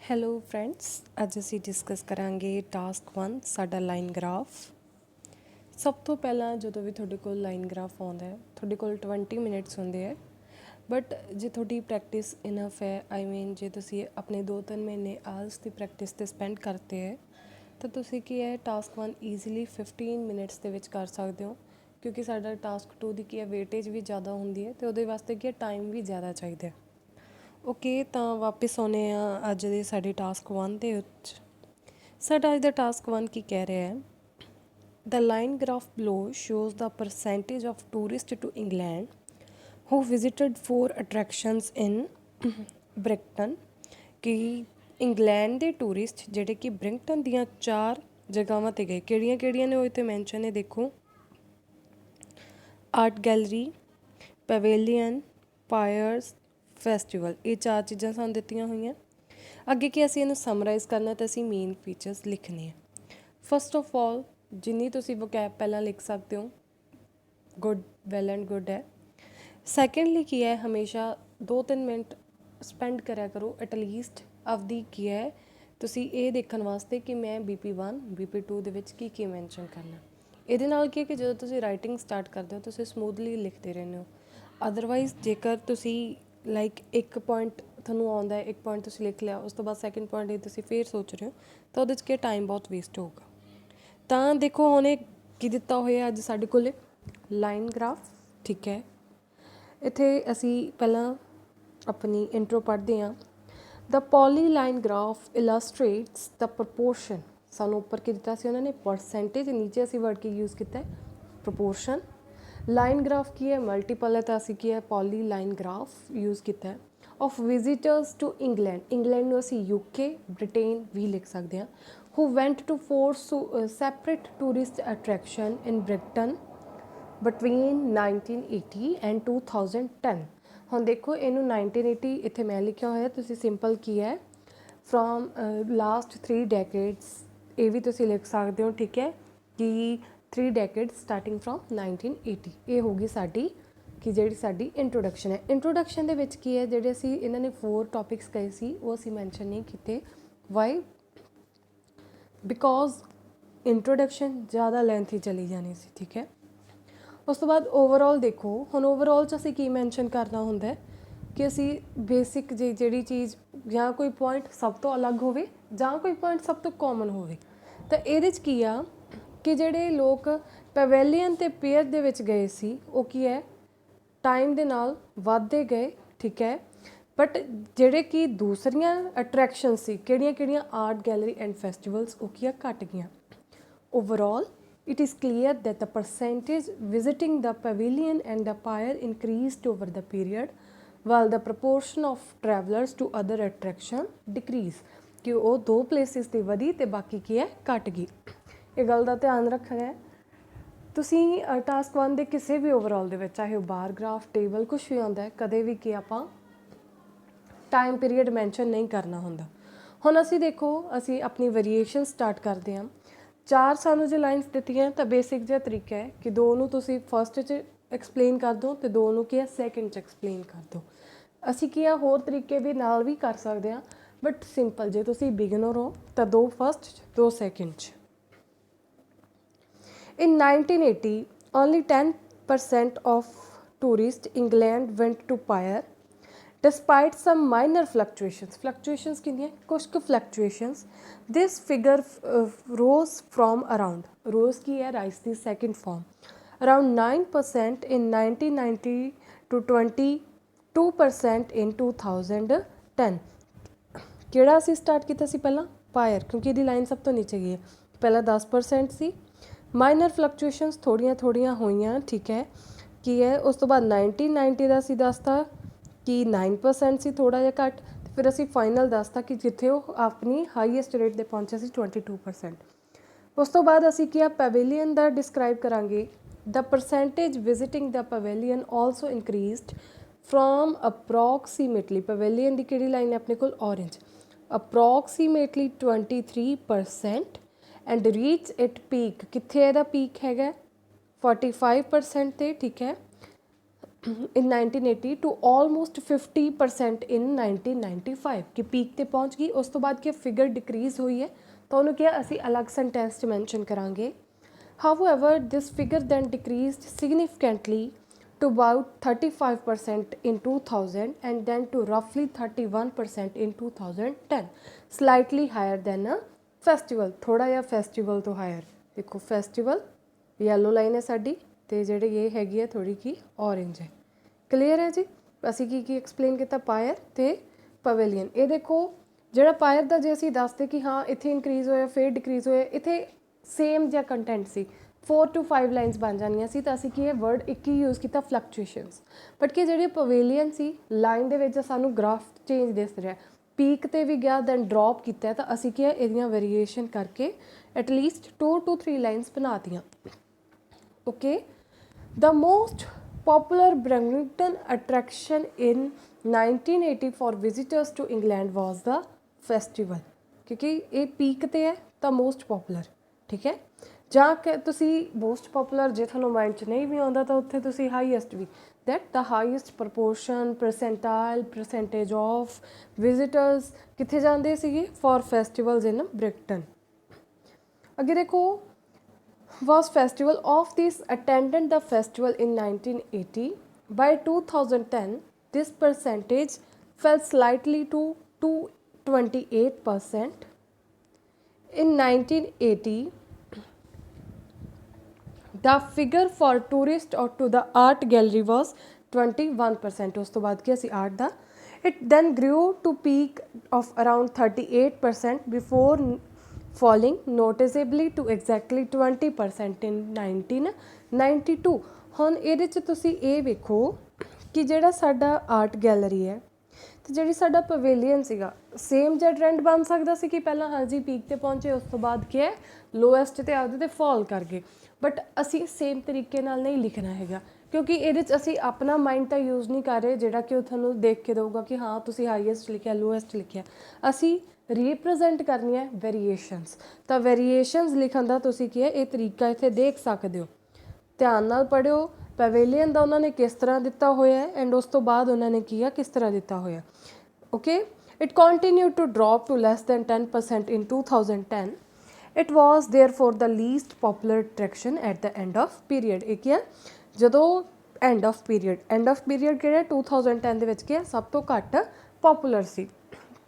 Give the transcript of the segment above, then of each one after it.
Hello friends, ਅੱਜ ਅਸੀਂ discuss ਕਰਾਂਗੇ ਟਾਸਕ 1 ਸਾਡਾ ਲਾਈਨ ਗ੍ਰਾਫ। ਸਭ ਤੋਂ ਪਹਿਲਾਂ ਜਦੋਂ ਵੀ ਤੁਹਾਡੇ ਕੋਲ ਲਾਈਨ ਗ੍ਰਾਫ ਆਉਂਦਾ ਹੈ, ਤੁਹਾਡੇ ਕੋਲ 20 ਮਿੰਟਸ ਹੁੰਦੇ ਹੈ। ਬਟ ਜੇ ਤੁਹਾਡੀ ਪ੍ਰੈਕਟਿਸ ਇਨਫ ਹੈ, ਆਈ ਮੀਨ ਜੇ ਤੁਸੀਂ ਆਪਣੇ 2-3 ਮਹੀਨੇ ਆਲਸ ਦੀ ਪ੍ਰੈਕਟਿਸ 'ਤੇ ਸਪੈਂਡ ਕਰਤੇ ਹੈ, ਤਾਂ ਤੁਸੀਂ ਕੀ ਹੈ ਟਾਸਕ 1 ਈਜ਼ੀਲੀ 15 ਮਿੰਟਸ ਦੇ ਵਿੱਚ ਕਰ ਸਕਦੇ ਹੋ। ਕਿਉਂਕਿ ਸਾਡਾ ਟਾਸਕ 2 ਦੀ ਕੀ ਹੈ ਵੇਟੇਜ ਵੀ ਜ਼ਿਆਦਾ ਹੁੰਦੀ ਹੈ ਅਤੇ ਉਹਦੇ ਵਾਸਤੇ ਕੀ ਹੈ ਟਾਈਮ ਵੀ ਜ਼ਿਆਦਾ ਚਾਹੀਦਾ। ਓਕੇ, ਤਾਂ ਵਾਪਸ ਆਉਂਦੇ ਹਾਂ ਅੱਜ ਦੇ ਸਾਡੇ ਟਾਸਕ 1 ਦੇ ਵਿੱਚ। ਸਾਡਾ ਅੱਜ ਦਾ ਟਾਸਕ 1 ਕੀ ਕਹਿ ਰਿਹਾ ਹੈ, the line graph below shows the percentage of tourist to England who visited 4 attractions in Brighton. ਕਿ ਇੰਗਲੈਂਡ ਦੇ ਟੂਰਿਸਟ ਜਿਹੜੇ ਕਿ ਬ੍ਰਿੰਕਟਨ ਦੀਆਂ 4 ਜਗ੍ਹਾਵਾਂ 'ਤੇ ਗਏ, ਕਿਹੜੀਆਂ ਕਿਹੜੀਆਂ ਨੇ ਉਹ ਇੱਥੇ ਮੈਂਸ਼ਨ ਨੇ, ਦੇਖੋ ਆਰਟ ਗੈਲਰੀ, ਪਵੇਲੀਅਨ, ਪਾਇਰਸ, ਫੈਸਟੀਵਲ। ਇਹ 4 ਚੀਜ਼ਾਂ ਸਾਨੂੰ ਦਿੱਤੀਆਂ ਹੋਈਆਂ। ਅੱਗੇ ਕਿ ਅਸੀਂ ਇਹਨੂੰ ਸਮਰਾਈਜ਼ ਕਰਨਾ ਤਾਂ ਅਸੀਂ ਮੇਨ ਫੀਚਰਸ ਲਿਖਣੇ ਆ। ਫਸਟ ਆਫ ਆਲ ਜਿੰਨੀ ਤੁਸੀਂ ਵੋਕੈਬ ਪਹਿਲਾਂ ਲਿਖ ਸਕਦੇ ਹੋ, ਗੁੱਡ, ਵੈਲ ਐਂਡ ਗੁੱਡ ਹੈ। ਸੈਕਿੰਡਲੀ ਕੀ ਹੈ, ਹਮੇਸ਼ਾ 2-3 ਮਿੰਟ ਸਪੈਂਡ ਕਰਿਆ ਕਰੋ ਐਟਲੀਸਟ ਆਪਦੀ ਕੀ ਹੈ ਤੁਸੀਂ ਇਹ ਦੇਖਣ ਵਾਸਤੇ ਕਿ ਮੈਂ BP1 BP2 ਦੇ ਵਿੱਚ ਕੀ ਮੈਂਸ਼ਨ ਕਰਨਾ। ਇਹਦੇ ਨਾਲ ਕੀ ਹੈ ਕਿ ਜਦੋਂ ਤੁਸੀਂ ਰਾਈਟਿੰਗ ਸਟਾਰਟ ਕਰਦੇ ਹੋ ਤੁਸੀਂ ਸਮੂਥਲੀ ਲਿਖਦੇ ਰਹਿੰਦੇ ਹੋ। ਅਦਰਵਾਈਜ਼ ਜੇਕਰ ਤੁਸੀਂ ਲਾਈਕ ਇੱਕ ਪੁਆਇੰਟ ਤੁਹਾਨੂੰ ਆਉਂਦਾ ਹੈ, ਇੱਕ ਪੁਆਇੰਟ ਤੁਸੀਂ ਲਿਖ ਲਿਆ, ਉਸ ਤੋਂ ਬਾਅਦ ਸੈਕਿੰਡ ਪੁਆਇੰਟ ਲਈ ਤੁਸੀਂ ਫੇਰ ਸੋਚ ਰਹੇ ਹੋ, ਤਾਂ ਉਹਦੇ 'ਚ ਕੀ ਟਾਈਮ ਬਹੁਤ ਵੇਸਟ ਹੋਊਗਾ। ਤਾਂ ਦੇਖੋ ਉਹਨੇ ਕੀ ਦਿੱਤਾ ਹੋਇਆ ਅੱਜ ਸਾਡੇ ਕੋਲ ਲਾਈਨ ਗ੍ਰਾਫ, ਠੀਕ ਹੈ। ਇੱਥੇ ਅਸੀਂ ਪਹਿਲਾਂ ਆਪਣੀ ਇੰਟਰੋ ਪੜ੍ਹਦੇ ਹਾਂ। ਦ ਪੋਲੀਲਾਈਨ ਗ੍ਰਾਫ ਇਲਸਟ੍ਰੇਟਸ ਦ ਪ੍ਰਪੋਰਸ਼ਨ। ਸਾਨੂੰ ਉੱਪਰ ਕੀ ਦਿੱਤਾ ਸੀ ਉਹਨਾਂ ਨੇ, ਪਰਸੈਂਟੇਜ, ਨੀਚੇ ਅਸੀਂ ਵਰਡ ਕੀ ਯੂਜ਼ ਕੀਤਾ ਹੈ, ਪ੍ਰਪੋਰਸ਼ਨ। ਲਾਈਨ ਗ੍ਰਾਫ ਕੀ ਹੈ, ਮਲਟੀਪਲ ਹੈ, ਤਾਂ ਅਸੀਂ ਕੀ ਹੈ ਪੋਲੀ ਲਾਈਨ ਗ੍ਰਾਫ ਯੂਜ਼ ਕੀਤਾ ਹੈ। Of visitors to England, England ਨੂੰ ਅਸੀਂ UK, ਬ੍ਰਿਟੇਨ ਵੀ ਲਿਖ ਸਕਦੇ ਹਾਂ। Who went to 4 separate tourist attraction in Brighton between 1980 and 2010। ਹੁਣ ਦੇਖੋ ਇਹਨੂੰ 1980 ਇੱਥੇ ਮੈਂ ਲਿਖਿਆ ਹੋਇਆ, ਤੁਸੀਂ ਸਿੰਪਲ ਕੀ ਹੈ ਫਰੋਮ ਲਾਸਟ 3 ਡੈਕੇਡਸ ਇਹ ਵੀ ਤੁਸੀਂ ਲਿਖ ਸਕਦੇ ਹੋ, ਠੀਕ ਹੈ, ਕਿ 3 ਡੈਕੇਡਸ ਸਟਾਰਟਿੰਗ ਫਰੋਮ 1980। ਇਹ ਹੋਗੀ ਸਾਡੀ ਕਿ ਜਿਹੜੀ ਸਾਡੀ ਇੰਟਰੋਡਕਸ਼ਨ ਹੈ। ਇੰਟਰੋਡਕਸ਼ਨ ਦੇ ਵਿੱਚ ਕੀ ਹੈ, ਜਿਹੜੇ ਅਸੀਂ ਇਹਨਾਂ ਨੇ 4 ਟੌਪਿਕਸ ਕਹੇ ਸੀ ਉਹ ਅਸੀਂ ਮੈਂਸ਼ਨ ਨਹੀਂ ਕੀਤੇ। ਵਾਈ? ਬਿਕੋਜ਼ ਇੰਟਰੋਡਕਸ਼ਨ ਜ਼ਿਆਦਾ ਲੈਂਥੀ ਚਲੀ ਜਾਣੀ ਸੀ, ਠੀਕ ਹੈ। ਉਸ ਤੋਂ ਬਾਅਦ ਓਵਰਆਲ ਦੇਖੋ, ਹੁਣ ਓਵਰਆਲ 'ਚ ਅਸੀਂ ਕੀ ਮੈਂਸ਼ਨ ਕਰਨਾ ਹੁੰਦਾ ਕਿ ਅਸੀਂ ਬੇਸਿਕ ਜਿਹੜੀ ਚੀਜ਼ ਜਾਂ ਕੋਈ ਪੁਆਇੰਟ ਸਭ ਤੋਂ ਅਲੱਗ ਹੋਵੇ ਜਾਂ ਕੋਈ ਪੁਆਇੰਟ ਸਭ ਤੋਂ ਕਾਮਨ ਹੋਵੇ। ਤਾਂ ਇਹਦੇ 'ਚ ਕੀ ਆ ਕਿ ਜਿਹੜੇ ਲੋਕ ਪਵੇਲੀਅਨ ਅਤੇ ਪੀਅਰ ਦੇ ਵਿੱਚ ਗਏ ਸੀ ਉਹ ਕੀ ਹੈ ਟਾਈਮ ਦੇ ਨਾਲ ਵੱਧਦੇ ਗਏ, ਠੀਕ ਹੈ। ਬਟ ਜਿਹੜੇ ਕਿ ਦੂਸਰੀਆਂ ਅਟਰੈਕਸ਼ਨ ਸੀ, ਕਿਹੜੀਆਂ ਕਿਹੜੀਆਂ, ਆਰਟ ਗੈਲਰੀ ਐਂਡ ਫੈਸਟੀਵਲਸ, ਉਹ ਕੀ ਆ ਘੱਟ ਗਈਆਂ। Overall it is clear that the percentage visiting the pavilion and the pier increased over the period while the proportion of travelers to other attraction decreased। ਕਿ ਉਹ 2 places ਤੇ ਵਧੀ ਤੇ ਬਾਕੀ ਕੀ ਹੈ ਘਟ ਗਈ। ਇਹ ਗੱਲ ਦਾ ਧਿਆਨ ਰੱਖਣਾ ਹੈ ਤੁਸੀਂ ਟਾਸਕ 1 ਦੇ ਕਿਸੇ ਵੀ ਓਵਰਆਲ ਦੇ ਵਿੱਚ, ਚਾਹੇ ਉਹ ਬਾਰ ਗ੍ਰਾਫ, ਟੇਬਲ, ਕੁਛ ਵੀ ਆਉਂਦਾ ਹੈ, ਕਦੇ ਵੀ ਕੀ ਆਪਾਂ ਟਾਈਮ ਪੀਰੀਅਡ ਮੈਂਸ਼ਨ ਨਹੀਂ ਕਰਨਾ ਹੁੰਦਾ। ਹੁਣ ਅਸੀਂ ਦੇਖੋ ਅਸੀਂ ਆਪਣੀ ਵੇਰੀਏਸ਼ਨ ਸਟਾਰਟ ਕਰਦੇ ਹਾਂ। 4 ਸਾਨੂੰ ਜੇ ਲਾਈਨਸ ਦਿੱਤੀਆਂ ਤਾਂ ਬੇਸਿਕ ਜਿਹਾ ਤਰੀਕਾ ਹੈ ਕਿ 2 ਨੂੰ ਤੁਸੀਂ ਫਸਟ 'ਚ ਐਕਸਪਲੇਨ ਕਰ ਦਿਓ ਅਤੇ 2 ਨੂੰ ਕੀ ਹੈ ਸੈਕਿੰਡ 'ਚ ਐਕਸਪਲੇਨ ਕਰ ਦਿਓ। ਅਸੀਂ ਕੀ ਆ ਹੋਰ ਤਰੀਕੇ ਵੀ ਨਾਲ ਵੀ ਕਰ ਸਕਦੇ ਹਾਂ, ਬਟ ਸਿੰਪਲ ਜੇ ਤੁਸੀਂ ਬਿਗਨਰ ਹੋ ਤਾਂ 2 ਫਸਟ 'ਚ 2 ਸੈਕਿੰਡ 'ਚ। In 1980, only 10% of tourists England went to Pyre, despite some minor fluctuations. Fluctuations कितनी है? कुछ fluctuations. This figure rose from around. Rose की है rise की second form. Around 9% in 1990 to 22% in 2010. ਕਿਹੜਾ ਅਸੀਂ ਸਟਾਰਟ ਕੀਤਾ ਸੀ ਪਹਿਲਾਂ? ਪਾਇਰ, ਕਿਉਂਕਿ ਇਹਦੀ ਲਾਈਨ ਸਭ ਤੋਂ ਨੀਚੇ ਗਈ ਹੈ। ਪਹਿਲਾਂ 10% ਸੀ, ਮਾਈਨਰ ਫਲਕਚੁਏਸ਼ਨਸ ਥੋੜ੍ਹੀਆਂ ਥੋੜ੍ਹੀਆਂ ਹੋਈਆਂ, ਠੀਕ ਹੈ। ਕੀ ਹੈ ਉਸ ਤੋਂ ਬਾਅਦ 1990 ਦਾ ਅਸੀਂ ਦੱਸਤਾ ਕਿ 9% ਸੀ, ਥੋੜ੍ਹਾ ਜਿਹਾ ਘੱਟ। ਫਿਰ ਅਸੀਂ ਫਾਈਨਲ ਦੱਸਤਾ ਕਿ ਜਿੱਥੇ ਉਹ ਆਪਣੀ ਹਾਈਐਸਟ ਰੇਟ 'ਤੇ ਪਹੁੰਚਿਆ ਸੀ 22%। ਉਸ ਤੋਂ ਬਾਅਦ ਅਸੀਂ ਕੀ ਆ ਪਵੇਲੀਅਨ ਦਾ ਡਿਸਕ੍ਰਾਈਬ ਕਰਾਂਗੇ। The percentage visiting the pavilion also increased from approximately, pavilion ਦੀ ਕਿਹੜੀ ਲਾਈਨ ਹੈ ਆਪਣੇ ਕੋਲ, orange, approximately 23% and reach it peak, ਕਿੱਥੇ ਇਹਦਾ ਪੀਕ ਹੈਗਾ 45% 'ਤੇ, ਠੀਕ ਹੈ। in 1980 to almost 50% in 1995 कि पीक ਤੇ ਪਹੁੰਚ ਗਈ। ਉਸ ਤੋਂ ਬਾਅਦ ਕਿ ਫਿਗਰ ਡਿਕਰੀਜ਼ ਹੋਈ ਹੈ ਤਾਂ ਉਹਨੂੰ ਕਿਹਾ ਅਸੀਂ ਅਲੱਗ ਸੈਂਟੈਂਸ 'ਚ ਮੈਂਸ਼ਨ ਕਰਾਂਗੇ। However, this figure then decreased significantly to about 35% in 2000 and then to roughly 31% in 2010, slightly higher than a festival, ਥੋੜਾ ਜਿਹਾ festival ਤੋਂ higher। ਦੇਖੋ festival yellow ਲਾਈਨ ਹੈ ਸਾਡੀ ਤੇ ਜਿਹੜੀ ਇਹ ਹੈਗੀ ਹੈ ਥੋੜੀ ਕੀ orange ਹੈ। ਕਲੀਅਰ ਹੈ ਜੀ। ਅਸੀਂ ਕੀ ਐਕਸਪਲੇਨ ਕੀਤਾ ਪਾਇਰ ਤੇ ਪਵੇਲੀਅਨ। ਇਹ ਦੇਖੋ ਜਿਹੜਾ ਪਾਇਰ ਦਾ ਜੇ ਅਸੀਂ ਦੱਸਦੇ ਕਿ ਹਾਂ ਇੱਥੇ ਇਨਕਰੀਜ਼ ਹੋਇਆ ਫਿਰ ਡਿਕਰੀਜ਼ ਹੋਇਆ, ਇੱਥੇ ਸੇਮ ਜਿਹਾ ਕੰਟੈਂਟ ਸੀ 4 to 5 ਲਾਈਨਸ ਬਣ ਜਾਣੀਆਂ ਸੀ ਤਾਂ ਅਸੀਂ ਕੀ ਇਹ ਵਰਡ ਇੱਕ ਹੀ ਯੂਜ਼ ਕੀਤਾ ਫਲਕਚੁਏਸ਼ਨਸ। ਬਟ ਕਿ ਜਿਹੜੀ ਪਵੇਲੀਅਨ ਸੀ ਲਾਈਨ ਦੇ ਵਿੱਚ ਸਾਨੂੰ ਗ੍ਰਾਫ ਚੇਂਜ ਦਿਸ ਰਿਹਾ, ਪੀਕ ਤੇ ਵੀ ਗਿਆ ਦੈਨ ਡਰੋਪ ਕੀਤਾ ਤਾਂ ਅਸੀਂ ਕੀ ਇਹਦੀਆਂ ਵੇਰੀਏਸ਼ਨ ਕਰਕੇ ਐਟਲੀਸਟ 2 to 3 ਲਾਈਨਸ ਬਣਾਤੀਆਂ। Okay, the most popular Bridgerton attraction in 1980 for visitors to England was the festival, क्योंकि ये पीक ते है तो मोस्ट पॉपुलर। ठीक है, ਜਾਂ ਕਿ ਤੁਸੀਂ ਮੋਸਟ ਪੋਪੂਲਰ ਜੇ ਤੁਹਾਨੂੰ ਮਾਈਂਡ 'ਚ ਨਹੀਂ ਵੀ ਆਉਂਦਾ ਤਾਂ ਉੱਥੇ ਤੁਸੀਂ ਹਾਈਐਸਟ ਵੀ that the highest proportion percentage of visitors ਕਿੱਥੇ ਜਾਂਦੇ ਸੀਗੇ ਫॉर ਫੈਸਟੀਵਲਸ ਇਨ ਬ੍ਰਿਕਟਨ। ਅੱਗੇ ਦੇਖੋ was festival of this attended the festival in 1980. By 2010 this percentage fell slightly to 28%. In 1980 the figure for tourist or to the art gallery was 21%। ਉਸ ਤੋਂ ਬਾਅਦ ਕੀ ਅਸੀਂ art the it then grew to peak of around 38% before falling noticeably to exactly 20% in 1992। ਹੁਣ ਇਹਦੇ 'ਚ ਤੁਸੀਂ ਇਹ ਵੇਖੋ ਕਿ ਜਿਹੜਾ ਸਾਡਾ ਆਰਟ ਗੈਲਰੀ ਹੈ ਤੇ ਜਿਹੜੀ ਸਾਡਾ ਪਵੇਲੀਅਨ ਸੀਗਾ ਸੇਮ ਜਿਹਾ ਟ੍ਰੈਂਡ ਬਣ ਸਕਦਾ ਸੀ ਕਿ ਪਹਿਲਾਂ ਹਾਂਜੀ ਪੀਕ ਤੇ ਪਹੁੰਚੇ ਉਸ ਤੋਂ ਬਾਅਦ ਕੀ ਹੈ ਲੋਐਸਟ ਤੇ ਆਪਦੇ ਤੇ ਫਾਲ ਕਰ ਗਏ। ਬਟ ਅਸੀਂ ਸੇਮ ਤਰੀਕੇ ਨਾਲ ਨਹੀਂ ਲਿਖਣਾ ਹੈਗਾ ਕਿਉਂਕਿ ਇਹਦੇ 'ਚ ਅਸੀਂ ਆਪਣਾ ਮਾਈਂਡ ਤਾਂ ਯੂਜ਼ ਨਹੀਂ ਕਰ ਰਹੇ ਜਿਹੜਾ ਕਿ ਉਹ ਤੁਹਾਨੂੰ ਦੇਖ ਕੇ ਦਊਗਾ ਕਿ ਹਾਂ ਤੁਸੀਂ ਹਾਈਐਸਟ ਲਿਖਿਆ ਲੋਐਸਟ ਲਿਖਿਆ। ਅਸੀਂ ਰੀਪ੍ਰਜੈਂਟ ਕਰਨੀ ਹੈ ਵੇਰੀਏਸ਼ਨਸ, ਤਾਂ ਵੇਰੀਏਸ਼ਨਸ ਲਿਖਣ ਦਾ ਤੁਸੀਂ ਕੀ ਹੈ ਇਹ ਤਰੀਕਾ ਇੱਥੇ ਦੇਖ ਸਕਦੇ ਹੋ। ਧਿਆਨ ਨਾਲ ਪੜ੍ਹਿਓ ਪਵੇਲੀਅਨ ਦਾ ਉਹਨਾਂ ਨੇ ਕਿਸ ਤਰ੍ਹਾਂ ਦਿੱਤਾ ਹੋਇਆ ਹੈ ਐਂਡ ਉਸ ਤੋਂ ਬਾਅਦ ਉਹਨਾਂ ਨੇ ਕੀ ਆ ਕਿਸ ਤਰ੍ਹਾਂ ਦਿੱਤਾ ਹੋਇਆ। Okay, it continue to drop to less than 10% in 2010। It was therefore the least popular attraction at the end of period. ਇਹ ਕੀ ਹੈ ਜਦੋਂ ਐਂਡ ਆਫ ਪੀਰੀਅਡ ਕਿਹੜਾ 2010 ਦੇ ਵਿੱਚ ਕੀ ਹੈ ਸਭ ਤੋਂ ਘੱਟ ਪੋਪੂਲਰ ਸੀ।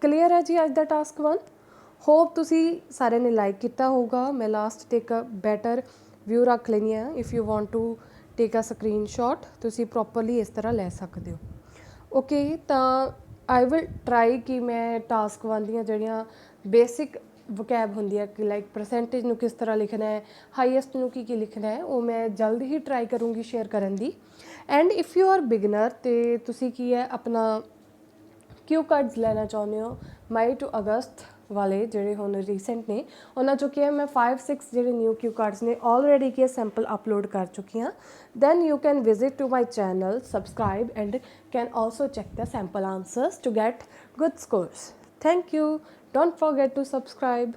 ਕਲੀਅਰ ਹੈ ਜੀ ਅੱਜ ਦਾ ਟਾਸਕ 1। ਹੋਪ ਤੁਸੀਂ ਸਾਰਿਆਂ ਨੇ ਲਾਈਕ ਕੀਤਾ ਹੋਊਗਾ। ਮੈਂ ਲਾਸਟ ਤੇ ਇੱਕ ਬੈਟਰ ਵਿਊ ਰੱਖ ਲੈਂਦੀ ਹਾਂ। If you want to take a screenshot ਤੁਸੀਂ ਪ੍ਰੋਪਰਲੀ ਇਸ ਤਰ੍ਹਾਂ ਲੈ ਸਕਦੇ ਹੋ। ਓਕੇ, ਤਾਂ ਆਈ ਵਿਲ ਟਰਾਈ ਕਿ ਮੈਂ ਟਾਸਕ 1 ਦੀਆਂ ਜਿਹੜੀਆਂ ਬੇਸਿਕ ਵਕੈਬ ਹੁੰਦੀ ਹੈ ਕਿ ਲਾਈਕ ਪਰਸੈਂਟੇਜ ਨੂੰ ਕਿਸ ਤਰ੍ਹਾਂ ਲਿਖਣਾ ਹੈ, ਹਾਈਐਸਟ ਨੂੰ ਕੀ ਲਿਖਣਾ ਹੈ, ਉਹ ਮੈਂ ਜਲਦ ਹੀ ਟਰਾਈ ਕਰੂੰਗੀ ਸ਼ੇਅਰ ਕਰਨ ਦੀ। And if you are beginner ਅਤੇ ਤੁਸੀਂ ਕੀ ਹੈ ਆਪਣਾ ਕਿਊ ਕਾਰਡਸ ਲੈਣਾ ਚਾਹੁੰਦੇ ਹੋ ਮਈ ਟੂ ਅਗਸਤ ਵਾਲੇ ਜਿਹੜੇ ਹੁਣ ਰੀਸੈਂਟ ਨੇ ਉਹਨਾਂ 'ਚੋਂ ਕੀ ਹੈ ਮੈਂ 5-6 ਜਿਹੜੇ ਨਿਊ ਕਿਊ ਕਾਰਡਸ ਨੇ ਆਲਰੇਡੀ ਕੀ ਸੈਂਪਲ ਅਪਲੋਡ ਕਰ ਚੁੱਕੀ ਹਾਂ। Then you can visit to my channel, subscribe and can also check the sample answers to get good scores. Thank you. Don't forget to subscribe.